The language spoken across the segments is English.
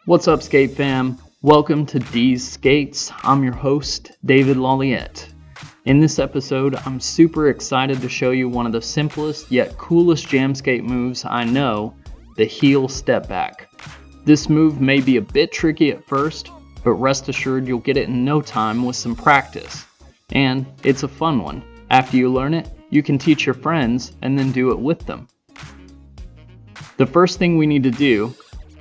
What's up, skate fam? Welcome to D's Skates. I'm your host, David Laliette. In this episode, I'm super excited to show you one of the simplest yet coolest jam skate moves I know, the heel step back. This move may be a bit tricky at first, but rest assured you'll get it in no time with some practice. And it's a fun one. After you learn it, you can teach your friends and then do it with them. The first thing we need to do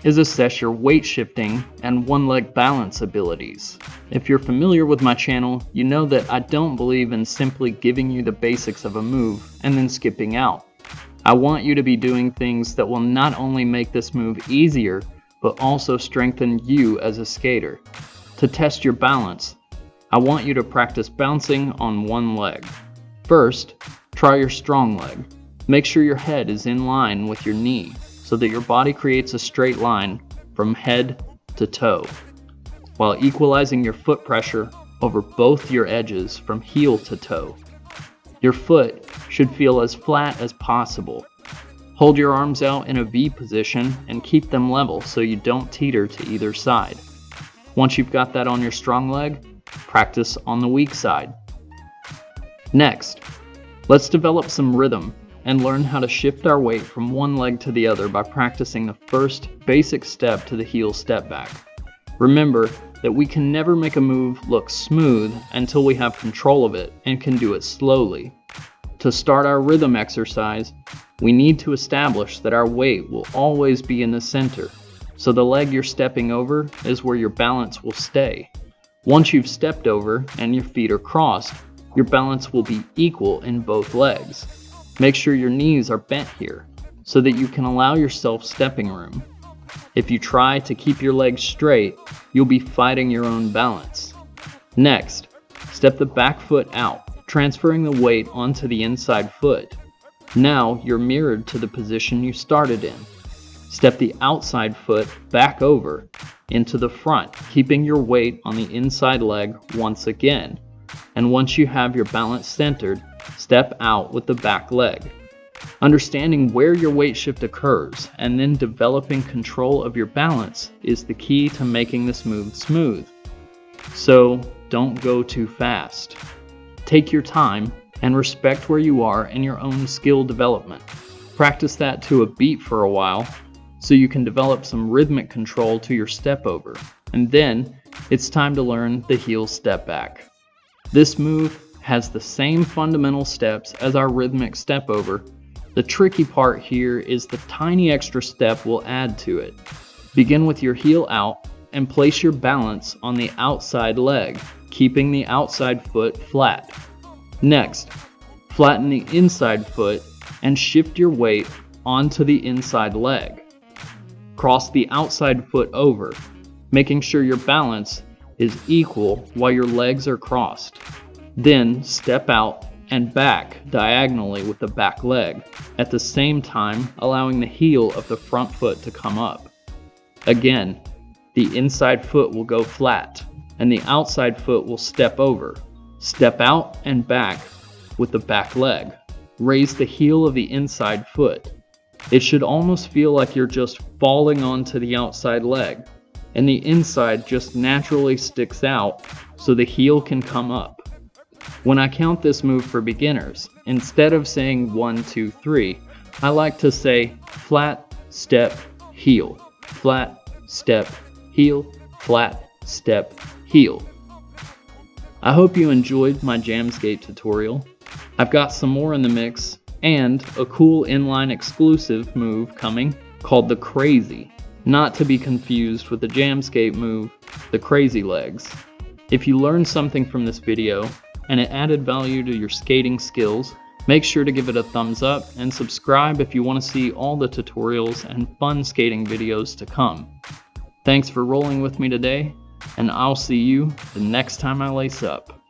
is assess your weight shifting and one-leg balance abilities. If you're familiar with my channel, you know that I don't believe in simply giving you the basics of a move and then skipping out. I want you to be doing things that will not only make this move easier, but also strengthen you as a skater. To test your balance, I want you to practice bouncing on one leg. First, try your strong leg. Make sure your head is in line with your knee, so that your body creates a straight line from head to toe, while equalizing your foot pressure over both your edges from heel to toe. Your foot should feel as flat as possible. Hold your arms out in a V position and keep them level so you don't teeter to either side. Once you've got that on your strong leg, practice on the weak side. Next, let's develop some rhythm and learn how to shift our weight from one leg to the other by practicing the first basic step to the heel step back. Remember that we can never make a move look smooth until we have control of it and can do it slowly. To start our rhythm exercise, we need to establish that our weight will always be in the center, so the leg you're stepping over is where your balance will stay. Once you've stepped over and your feet are crossed, your balance will be equal in both legs. Make sure your knees are bent here, so that you can allow yourself stepping room. If you try to keep your legs straight, you'll be fighting your own balance. Next, step the back foot out, transferring the weight onto the inside foot. Now you're mirrored to the position you started in. Step the outside foot back over into the front, keeping your weight on the inside leg once again. And once you have your balance centered, step out with the back leg. Understanding where your weight shift occurs and then developing control of your balance is the key to making this move smooth. So don't go too fast. Take your time and respect where you are in your own skill development. Practice that to a beat for a while so you can develop some rhythmic control to your step over. And then it's time to learn the heel step back. This move has the same fundamental steps as our rhythmic step over. The tricky part here is the tiny extra step we'll add to it. Begin with your heel out and place your balance on the outside leg, keeping the outside foot flat. Next, flatten the inside foot and shift your weight onto the inside leg. Cross the outside foot over, making sure your balance is equal while your legs are crossed. Then step out and back diagonally with the back leg, at the same time allowing the heel of the front foot to come up. Again, the inside foot will go flat and the outside foot will step over. Step out and back with the back leg. Raise the heel of the inside foot. It should almost feel like you're just falling onto the outside leg, and the inside just naturally sticks out so the heel can come up. When I count this move for beginners, instead of saying 1, 2, 3, I like to say flat, step, heel, flat, step, heel, flat, step, heel. I hope you enjoyed my jam skate tutorial. I've got some more in the mix and a cool inline exclusive move coming called the Crazy, not to be confused with the jam skate move, the Crazy Legs. If you learned something from this video and it added value to your skating skills, make sure to give it a thumbs up and subscribe if you want to see all the tutorials and fun skating videos to come. Thanks for rolling with me today, and I'll see you the next time I lace up.